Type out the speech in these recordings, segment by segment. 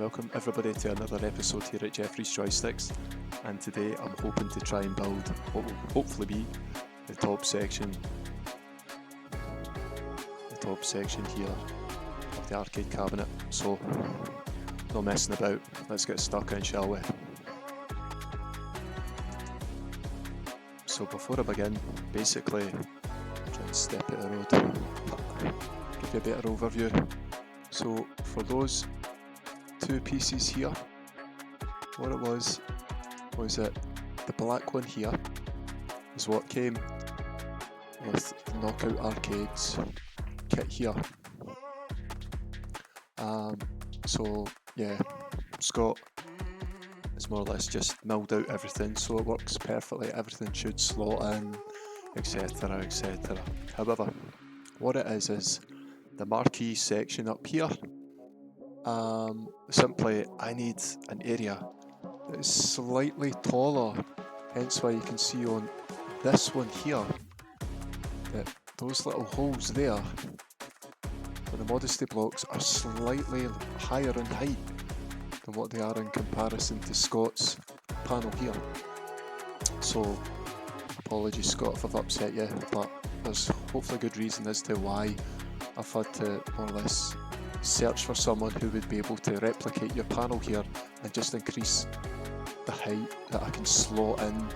welcome everybody to another episode here at Jeffrey's Joysticks, and today I'm hoping to try and build what will hopefully be the top section here of the arcade cabinet. So no messing about, let's get stuck in, shall we? So before I begin, basically try and step out of the road, give you a better overview. So for those two pieces here, what it was that the black one here is what came with the Knockout Arcades kit here. So yeah, Scott has more or less just milled out everything so it works perfectly, everything should slot in, etc, etc. However, what it is the marquee section up here. Simply I need an area that is slightly taller, hence why you can see on this one here that those little holes there for the modesty blocks are slightly higher in height than what they are in comparison to Scott's panel here. So apologies Scott if I've upset you, but there's hopefully a good reason as to why I've had to more or less search for someone who would be able to replicate your panel here and just increase the height that I can slot in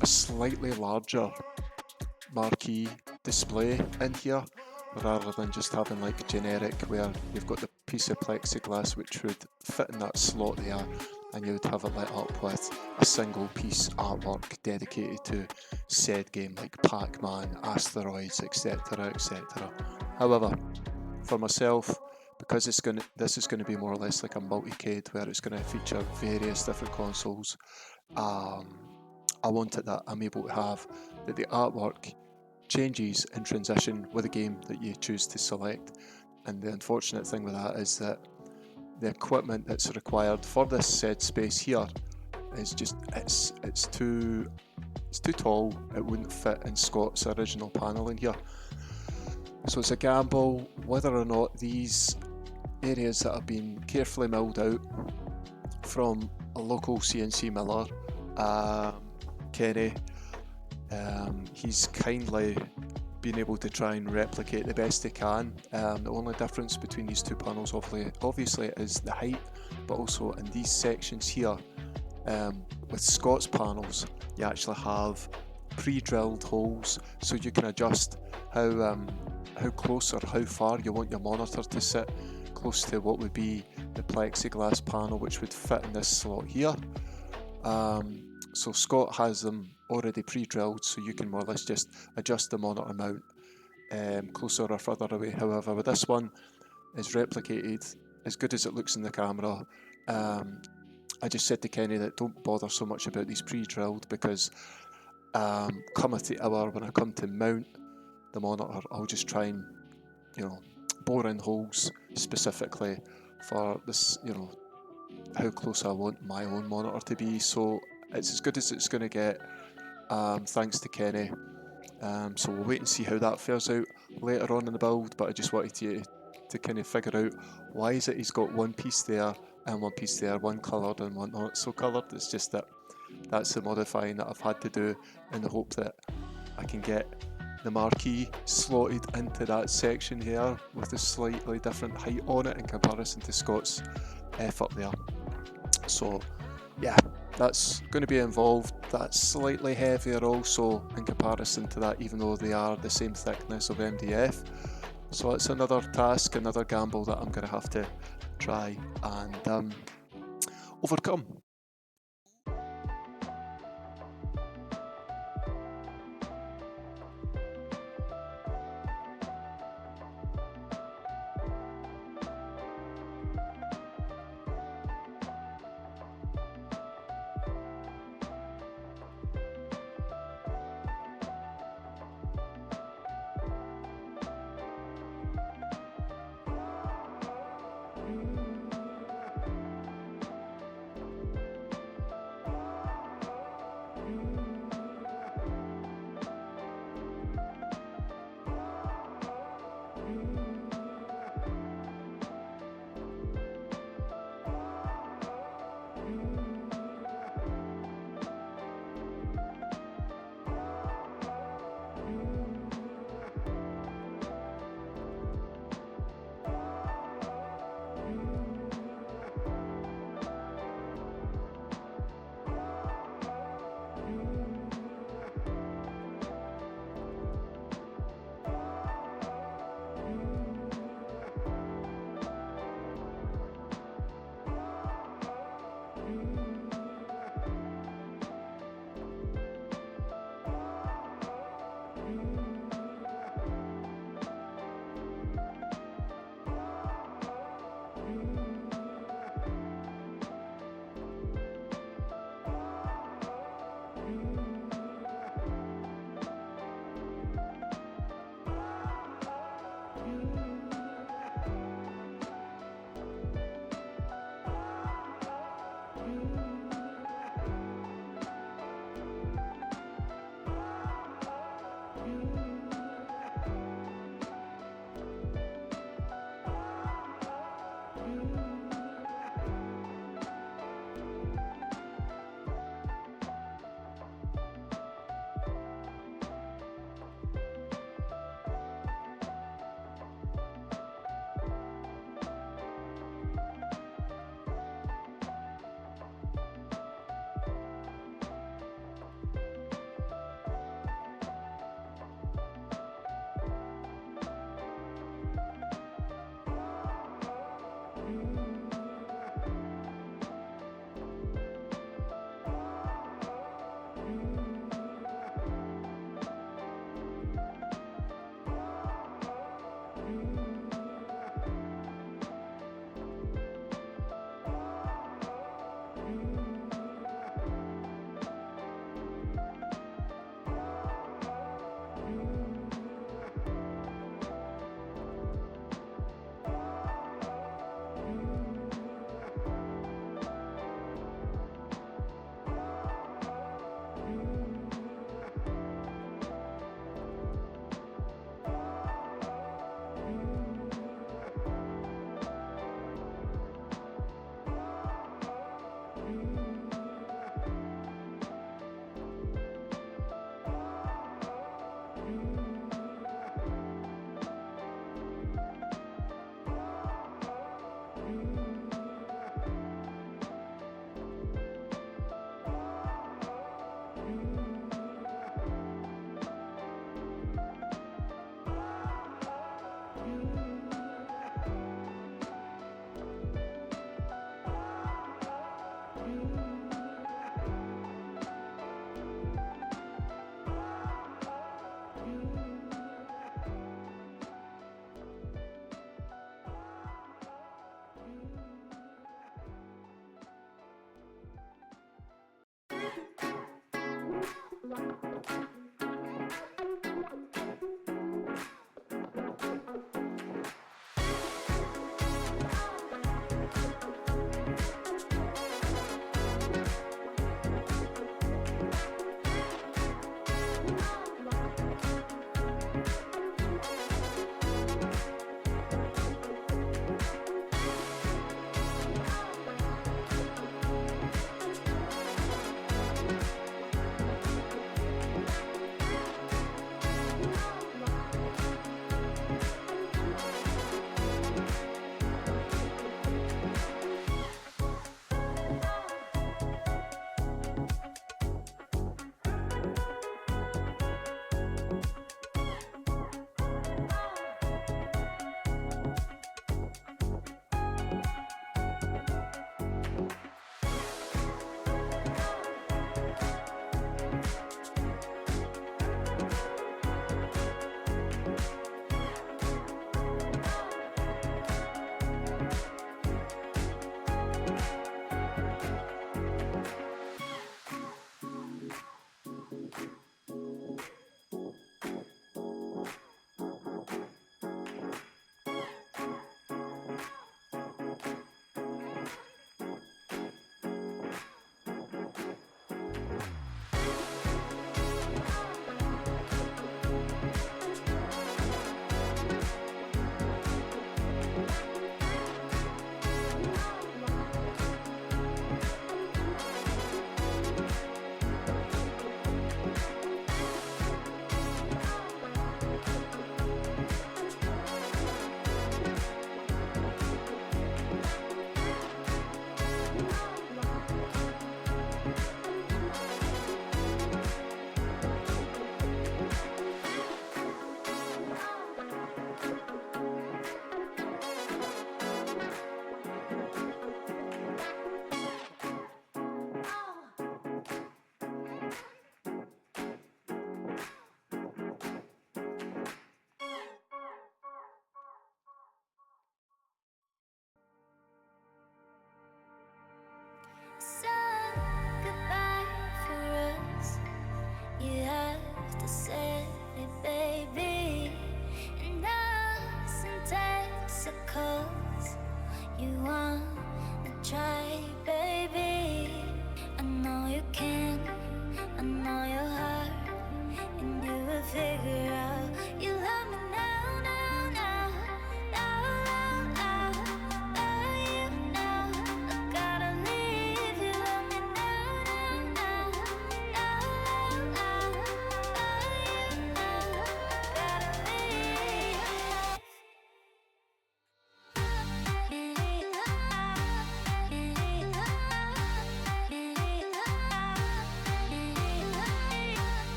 a slightly larger marquee display in here, rather than just having like generic where you've got the piece of plexiglass which would fit in that slot there and you would have it lit up with a single piece artwork dedicated to said game like Pac-Man, Asteroids, etc, etc. However, for myself, because this is going to be more or less like a multi-cade where it's going to feature various different consoles, I wanted that I'm able to have that the artwork changes in transition with the game that you choose to select. And the unfortunate thing with that is that the equipment that's required for this said space here is just it's too tall. It wouldn't fit in Scott's original panel in here. So it's a gamble whether or not these areas that have been carefully milled out from a local CNC miller, Kenny, he's kindly been able to try and replicate the best he can. The only difference between these two panels obviously is the height, but also in these sections here, with Scott's panels you actually have pre-drilled holes, so you can adjust how close or how far you want your monitor to sit close to what would be the plexiglass panel which would fit in this slot here. So Scott has them already pre-drilled, so you can more or less just adjust the monitor mount closer or further away. However, with this one, it's replicated as good as it looks in the camera. I just said to Kenny that don't bother so much about these pre-drilled, because come at the hour when I come to mount the monitor, I'll just try and bore in holes specifically for this, how close I want my own monitor to be. So it's as good as it's going to get, thanks to Kenny. So we'll wait and see how that fares out later on in the build, but I just wanted you to kind of figure out why is it he's got one piece there and one piece there, one coloured and one not so coloured. It's just that's the modifying that I've had to do in the hope that I can get the marquee slotted into that section here with a slightly different height on it in comparison to Scott's effort there. So yeah, that's going to be involved. That's slightly heavier also in comparison to that, even though they are the same thickness of MDF. So it's another task, another gamble that I'm going to have to try and overcome.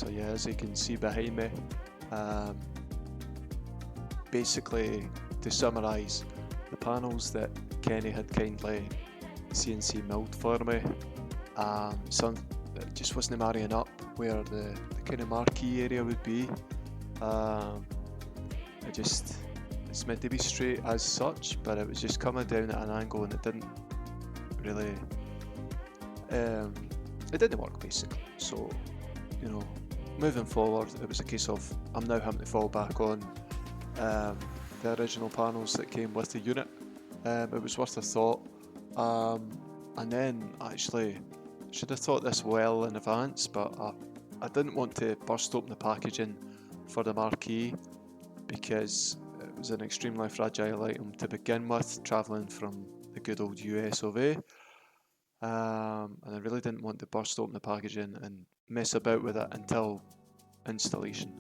So yeah, as you can see behind me, basically to summarise, the panels that Kenny had kindly CNC milled for me, some it just wasn't marrying up where the kind of marquee area would be. It's meant to be straight as such, but it was just coming down at an angle and it didn't really, it didn't work basically. So, you know, moving forward, it was a case of I'm now having to fall back on the original panels that came with the unit. It was worth a thought, and then actually should have thought this well in advance, but I didn't want to burst open the packaging for the marquee because it was an extremely fragile item to begin with, travelling from the good old US of A. And I really didn't want to burst open the packaging and mess about with it until installation.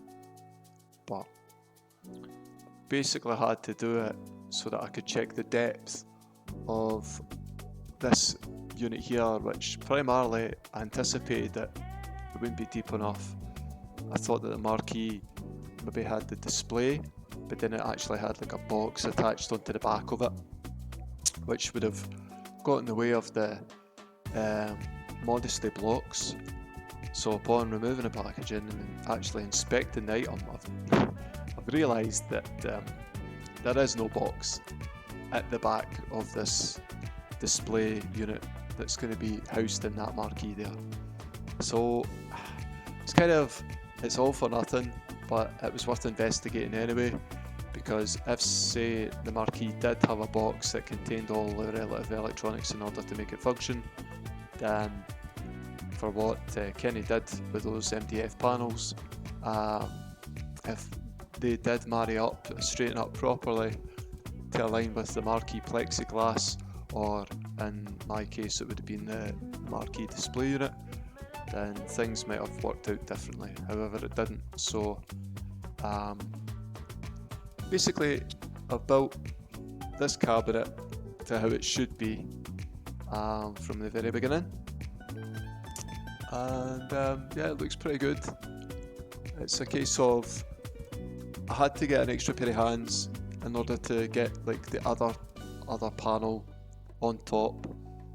But basically I had to do it so that I could check the depth of this unit here, which primarily I anticipated that it wouldn't be deep enough. I thought that the marquee maybe had the display, but then it actually had like a box attached onto the back of it, which would have got in the way of the modesty blocks. So upon removing the packaging and actually inspecting the item, I've realised that there is no box at the back of this display unit that's going to be housed in that marquee there. So it's all for nothing, but it was worth investigating anyway, because if, say, the marquee did have a box that contained all the relative electronics in order to make it function, then for what Kenny did with those MDF panels, if they did marry up, straighten up properly to align with the marquee plexiglass, or in my case it would have been the marquee display unit, then things might have worked out differently. However, it didn't. So basically I've built this cabinet to how it should be from the very beginning, and yeah, it looks pretty good. It's a case of I had to get an extra pair of hands in order to get like the other panel on top,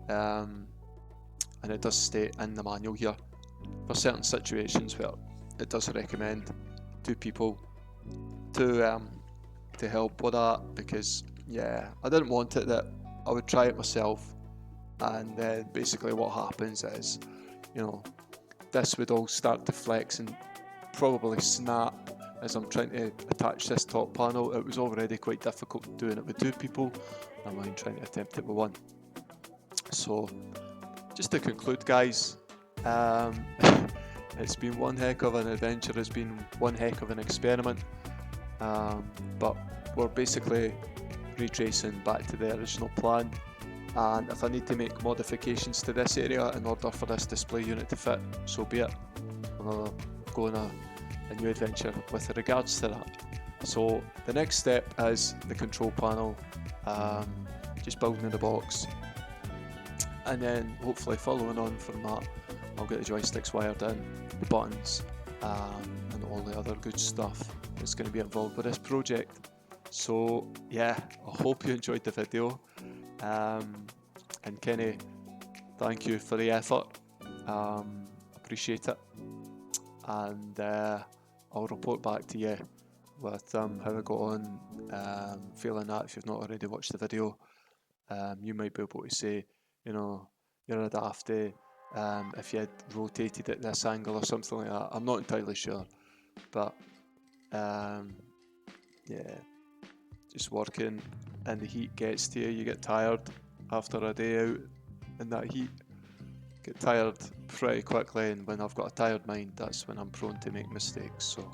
and it does state in the manual here for certain situations where it does recommend two people to help with that, because yeah, I didn't want it that I would try it myself and then basically what happens is, you know, this would all start to flex and probably snap as I'm trying to attach this top panel. It was already quite difficult doing it with two people, never mind trying to attempt it with one. So just to conclude, guys, it's been one heck of an adventure, it's been one heck of an experiment, but we're basically retracing back to the original plan, and if I need to make modifications to this area in order for this display unit to fit, so be it. I'll go on a new adventure with regards to that. So the next step is the control panel, just building the box, and then hopefully following on from that I'll get the joysticks wired in, the buttons, and all the other good stuff that's going to be involved with this project. So yeah, I hope you enjoyed the video, and Kenny, thank you for the effort, appreciate it, and I'll report back to you with how I got on. Feeling that if you've not already watched the video, you might be able to say, you know, you're a dafty if you had rotated at this angle or something like that. I'm not entirely sure, but yeah, just working and the heat gets to you. You get tired after a day out in that heat, get tired pretty quickly, and when I've got a tired mind, that's when I'm prone to make mistakes. So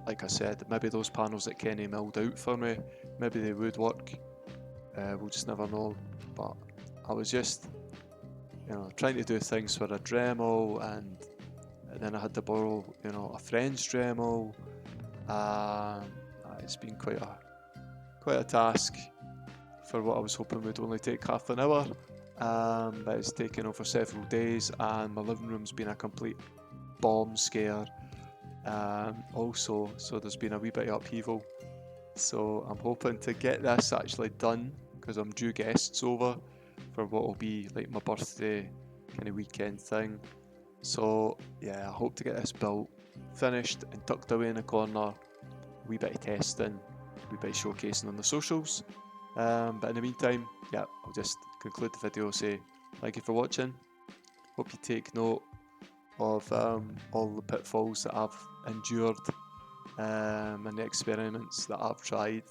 like I said, maybe those panels that Kenny milled out for me, maybe they would work, we'll just never know. But I was just, you know, trying to do things for a Dremel, and then I had to borrow, you know, a friend's Dremel. It's been quite a task for what I was hoping would only take half an hour, but it's taken over several days, and my living room's been a complete bomb scare. Also, so there's been a wee bit of upheaval. So I'm hoping to get this actually done because I'm due guests over for what will be like my birthday kind of weekend thing. So yeah, I hope to get this built, finished and tucked away in a corner. A wee bit of testing, a wee bit of showcasing on the socials. But in the meantime, yeah, I'll just conclude the video, say thank you for watching. Hope you take note of all the pitfalls that I've endured and the experiments that I've tried,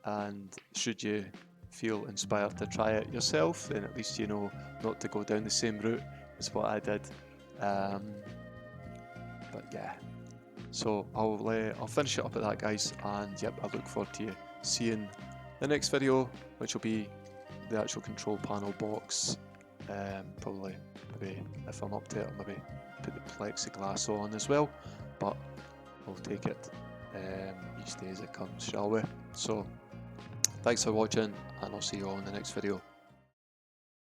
and should you feel inspired to try it yourself, then at least you know not to go down the same route as what I did. But yeah, so I'll finish it up at that, guys, and yep, I look forward to you seeing the next video, which will be the actual control panel box. Probably maybe if I'm up to it, I'll maybe put the plexiglass on as well, but we'll take it each day as it comes, shall we? So thanks for watching, and I'll see you all in the next video.